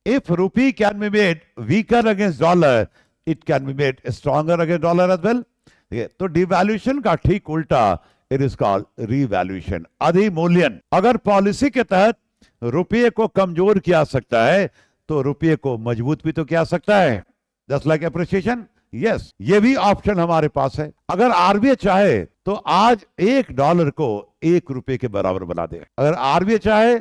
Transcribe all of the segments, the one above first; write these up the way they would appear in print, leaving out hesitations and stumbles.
If rupee can be made weaker against dollar, it can be made stronger against dollar as well. तो devaluation का ठीक उल्टा, it is called revaluation, अधिमूल्यन। अगर policy के तहत रुपये को कमजोर किया सकता है तो रुपये को मजबूत भी तो किया सकता है, जस्ट लाइक एप्रिसिएशन। यस, ये भी ऑप्शन हमारे पास है। अगर आरबीआई चाहे तो आज $1 को $1 के बराबर बना दे। अगर आरबीआई चाहे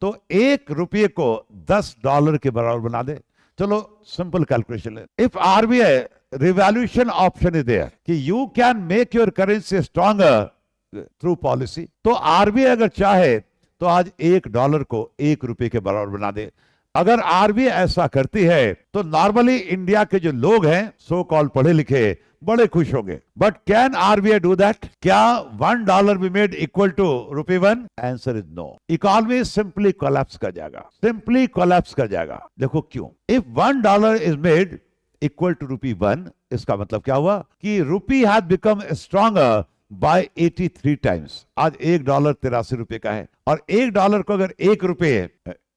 तो $1 को $10 के बराबर बना दे। चलो सिंपल कैलकुलेशन है। If RBI revaluation option is there कि you can make your currency stronger through policy, तो आरबीआई अगर चाहे तो आज $1 को $1 के बराबर बना दे। अगर आरबीआई ऐसा करती है तो नॉर्मली इंडिया के जो लोग हैं सो कॉल पढ़े लिखे बड़े खुश होंगे। But can RBI do that? क्या $1 be made equal to ₹1? Answer is no. Economy simply collapse कर जाएगा, सिंपली कोलैप्स कर जाएगा। देखो क्यों? If $1 is made equal to ₹1, इसका मतलब क्या हुआ कि rupee has become stronger by 83 times. आज $1 ₹83 का है, और $1 को अगर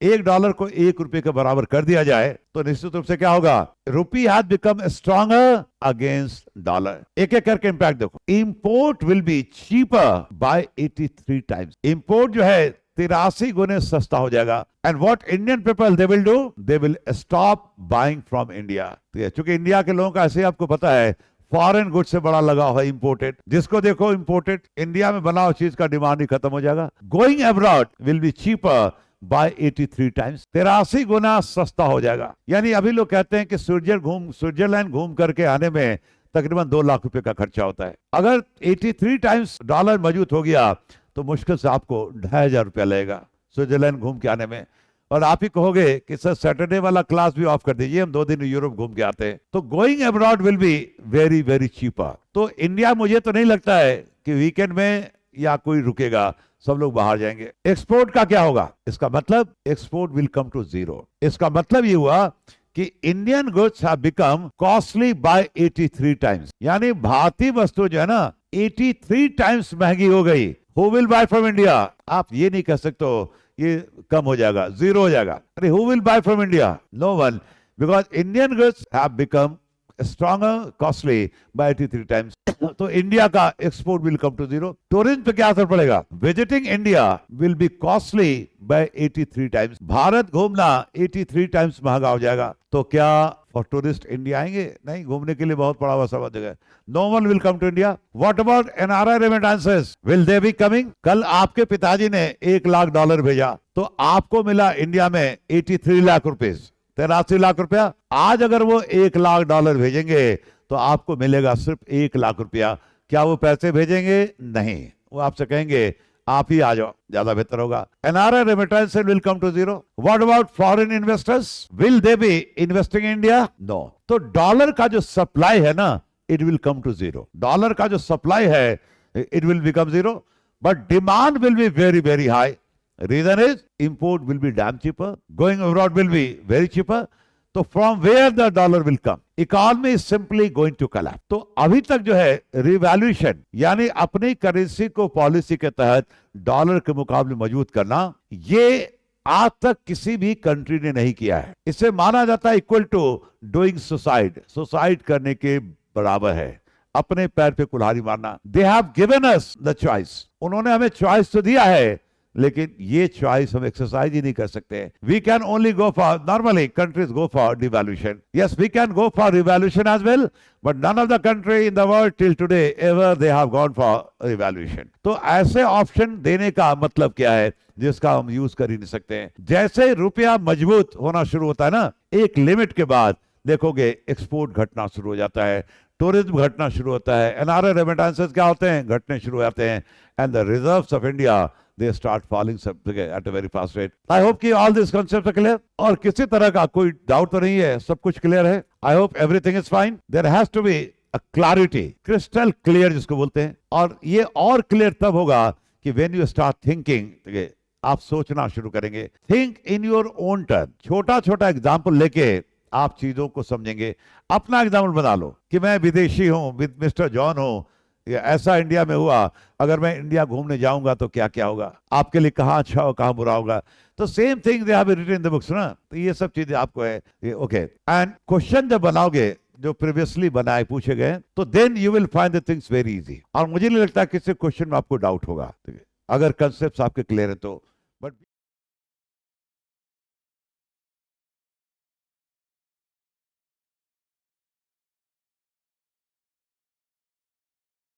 $1 को $1 के बराबर कर दिया जाए तो निश्चित रूप से क्या होगा? Rupee has become stronger against dollar. एक एक करके इंपैक्ट देखो। Import will be cheaper by 83 times. Import जो है 83 गुने सस्ता हो जाएगा। And what Indian people they will do? They will stop buying from India. चूंकि इंडिया के लोगों का ऐसे आपको पता है फॉरेन गुड से बड़ा लगा हुआ इंपोर्टेड, जिसको देखो इंपोर्टेड, इंडिया में बना हुआ चीज का डिमांड ही खत्म हो जाएगा। Going abroad will be cheaper by 83 times, 83 गुना सस्ता हो जाएगा। यानी अभी लोग कहते हैं कि स्विट्जरलैंड घूम करके आने में तकरीबन $2 लाख का खर्चा होता है। अगर 83 टाइम्स डॉलर मौजूद हो गया तो मुश्किल से आपको ₹2,500 लगेगा स्विट्जरलैंड घूम के आने में। और आप ही कहोगे कि सर सैटरडे वाला क्लास भी ऑफ कर दीजिए, हम 2 दिन यूरोप घूम के आते हैं। तो going abroad will be very very cheaper. तो इंडिया मुझे तो नहीं लगता है कि वीकेंड में या कोई रुकेगा, सब लोग बाहर जाएंगे। एक्सपोर्ट का क्या होगा? इसका मतलब export will come to zero. इसका मतलब ये हुआ कि Indian goods have become costly by 83 times. यानी भारतीय वस्तु जो है ना 83 टाइम्स महंगी हो गई। Who will buy from India? आप ये नहीं कह सकते हो ये कम हो जाएगा, जीरो हो जाएगा। अरे who will buy from India? No one, because Indian goods have become stronger costly by 83 times. तो इंडिया का export will come to zero. Tourism पे क्या असर पड़ेगा? Visiting India will be costly by 83 times. Bharat घूमना 83 टाइम्स महंगा हो जाएगा। तो क्या फॉर टूरिस्ट इंडिया आएंगे? नहीं, घूमने के लिए बहुत बड़ा वसा जगह। No one will come to India. What about NRI remittances? Will they be coming? कल आपके पिताजी ने $1 लाख भेजा तो आपको मिला इंडिया में 83 लाख रुपीज, 83 लाख रुपया। आज अगर वो $1 लाख भेजेंगे तो आपको मिलेगा सिर्फ $1 लाख रुपया। क्या वो पैसे भेजेंगे? नहीं, वो आपसे कहेंगे आप ही आ जाओ, ज्यादा बेहतर होगा। NRI remittance will come to zero. What about foreign investors? Will they be investing in India? No. तो डॉलर का जो सप्लाई है ना, it will come to zero. Dollar का जो सप्लाई है it will become zero, but demand will be very very high. Reason is import will be damn cheaper, going abroad will be very cheaper. तो from where the dollar will come? Economy is simply going to collapse. तो अभी तक जो है revaluation यानी अपनी currency को policy के तहत डॉलर के मुकाबले मजबूत करना, ये आज तक किसी भी कंट्री ने नहीं किया है। इसे माना जाता है equal to doing suicide, suicide करने के बराबर है, अपने पैर पे कुल्हाड़ी मारना। They have given us the choice, उन्होंने हमें चॉइस तो दिया है, लेकिन ये चॉइस हम एक्सरसाइज ही नहीं कर सकते। We can only go for, normally countries go for devaluation. Yes, we can go for revaluation as well, but none of the country in the world till today ever they have gone for revaluation. तो ऐसे option देने का मतलब क्या है जिसका हम use कर ही नहीं सकते हैं। जैसे रुपया मजबूत होना शुरू होता है ना, एक लिमिट के बाद देखोगे एक्सपोर्ट घटना शुरू हो जाता है, टूरिज्म घटना शुरू होता है, एनआरआई रेमिटेंसेस क्या होते हैं? घटने शुरू हो जाते हैं, and the reserves of India they start falling at a very fast rate. I hope कि all these concepts are clear और किसी तरह का कोई डाउट तो नहीं है, सब कुछ क्लियर है। I hope everything is fine. There has to be a clarity, crystal clear जिसको बोलते हैं, और ये और क्लियर तब होगा कि when you start thinking, आप सोचना शुरू करेंगे। Think in your own turn. छोटा छोटा एग्जाम्पल लेके आप चीजों को समझेंगे। अपना एग्जाम्पल बना लो कि मैं विदेशी हूं, मिस्टर जॉन हूं, ये ऐसा इंडिया में हुआ, अगर मैं इंडिया घूमने जाऊंगा तो क्या क्या होगा, आपके लिए कहाँ अच्छा हो कहाँ बुरा होगा। तो same thing they have written in the books ना, तो ये सब चीजें आपको है ये ओके। एंड क्वेश्चन जब बनाओगे जो प्रीवियसली बनाए पूछे गए, तो then you will find the things very easy. और मुझे नहीं लगता किसी क्वेश्चन में आपको डाउट होगा, ठीक है, अगर कंसेप्ट आपके क्लियर है तो